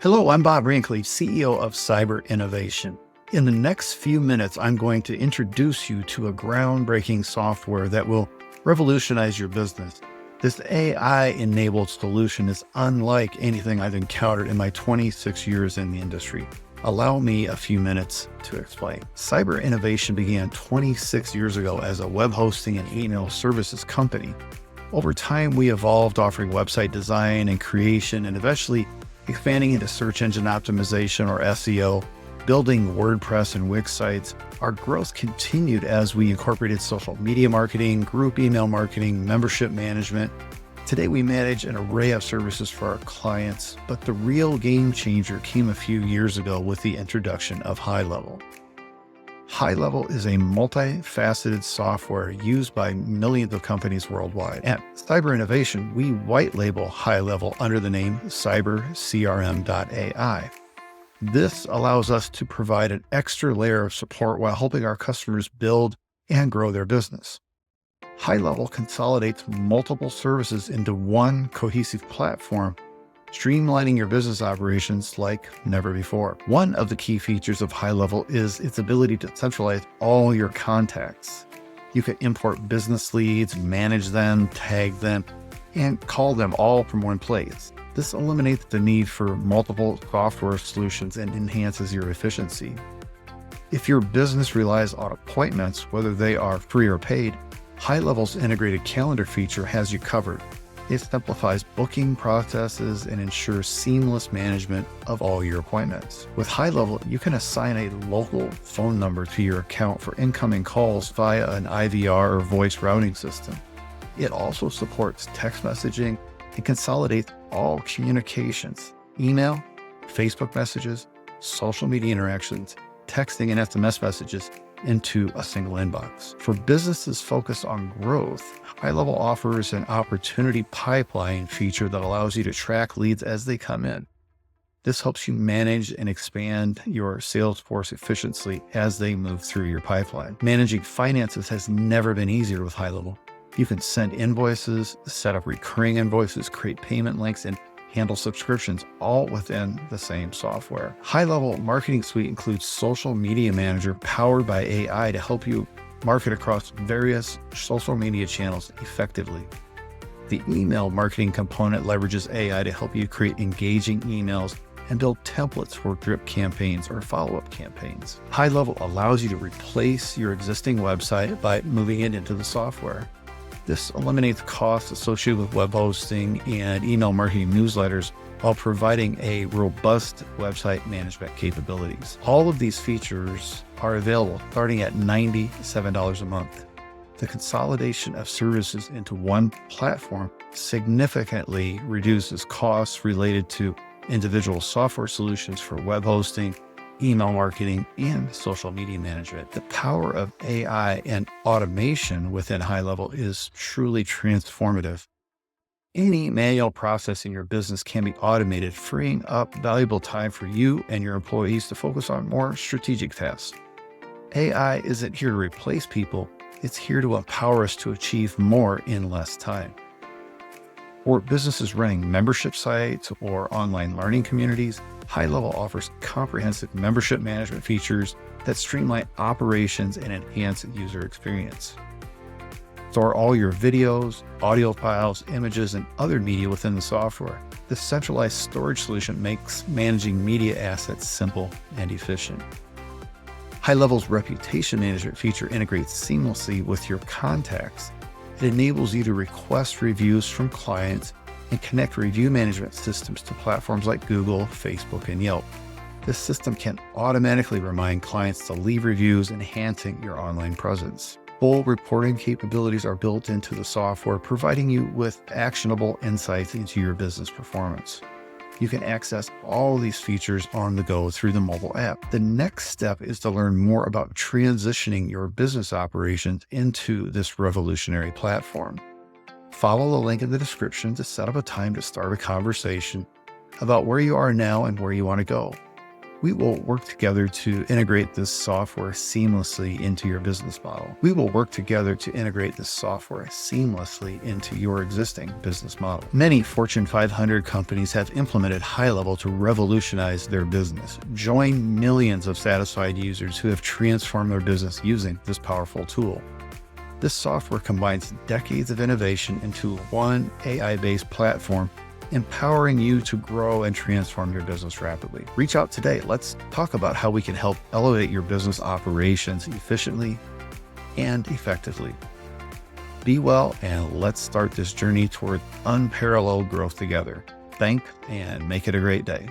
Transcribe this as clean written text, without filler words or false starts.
Hello, I'm Bob Randklev, CEO of Cyber Innovation. In the next few minutes, I'm going to introduce you to a groundbreaking software that will revolutionize your business. This AI-enabled solution is unlike anything I've encountered in my 26 years in the industry. Allow me a few minutes to explain. Cyber Innovation began 26 years ago as a web hosting and email services company. Over time, we evolved, offering website design and creation, and eventually expanding into search engine optimization or SEO, building WordPress and Wix sites. Our growth continued as we incorporated social media marketing, group email marketing, membership management. Today, we manage an array of services for our clients, but the real game changer came a few years ago with the introduction of HighLevel. HighLevel is a multifaceted software used by millions of companies worldwide. At Cyber Innovation, we white label HighLevel under the name CyberCRM.ai. This allows us to provide an extra layer of support while helping our customers build and grow their business. HighLevel consolidates multiple services into one cohesive platform, streamlining your business operations like never before. One of the key features of HighLevel is its ability to centralize all your contacts. You can import business leads, manage them, tag them, and call them all from one place. This eliminates the need for multiple software solutions and enhances your efficiency. If your business relies on appointments, whether they are free or paid, HighLevel's integrated calendar feature has you covered. It simplifies booking processes and ensures seamless management of all your appointments. With HighLevel, you can assign a local phone number to your account for incoming calls via an IVR or voice routing system. It also supports text messaging and consolidates all communications, email, Facebook messages, social media interactions, texting and SMS messages into a single inbox. For businesses focused on growth, HighLevel offers an opportunity pipeline feature that allows you to track leads as they come in. This helps you manage and expand your sales force efficiently as they move through your pipeline. Managing finances has never been easier with HighLevel. You can send invoices, set up recurring invoices, create payment links, and handle subscriptions all within the same software. HighLevel Marketing Suite includes Social Media Manager powered by AI to help you market across various social media channels effectively. The email marketing component leverages AI to help you create engaging emails and build templates for drip campaigns or follow-up campaigns. HighLevel allows you to replace your existing website by moving it into the software. This eliminates costs associated with web hosting and email marketing newsletters while providing a robust website management capabilities. All of these features are available starting at $97 a month. The consolidation of services into one platform significantly reduces costs related to individual software solutions for web hosting, email marketing, and social media management. The power of AI and automation within HighLevel is truly transformative. Any manual process in your business can be automated, freeing up valuable time for you and your employees to focus on more strategic tasks. AI isn't here to replace people, it's here to empower us to achieve more in less time. For businesses running membership sites or online learning communities, HighLevel offers comprehensive membership management features that streamline operations and enhance user experience. Store all your videos, audio files, images, and other media within the software. This centralized storage solution makes managing media assets simple and efficient. HighLevel's reputation management feature integrates seamlessly with your contacts. It enables you to request reviews from clients and connect review management systems to platforms like Google, Facebook, and Yelp. This system can automatically remind clients to leave reviews, enhancing your online presence. Full reporting capabilities are built into the software, providing you with actionable insights into your business performance. You can access all these features on the go through the mobile app. The next step is to learn more about transitioning your business operations into this revolutionary platform. Follow the link in the description to set up a time to start a conversation about where you are now and where you want to go. We will work together to integrate this software seamlessly into your business model. We will work together to integrate this software seamlessly into your existing business model. Many Fortune 500 companies have implemented HighLevel to revolutionize their business. Join millions of satisfied users who have transformed their business using this powerful tool. This software combines decades of innovation into one AI-based platform, empowering you to grow and transform your business rapidly. Reach out today. Let's talk about how we can help elevate your business operations efficiently and effectively. Be well, and let's start this journey toward unparalleled growth together. Thanks, and make it a great day.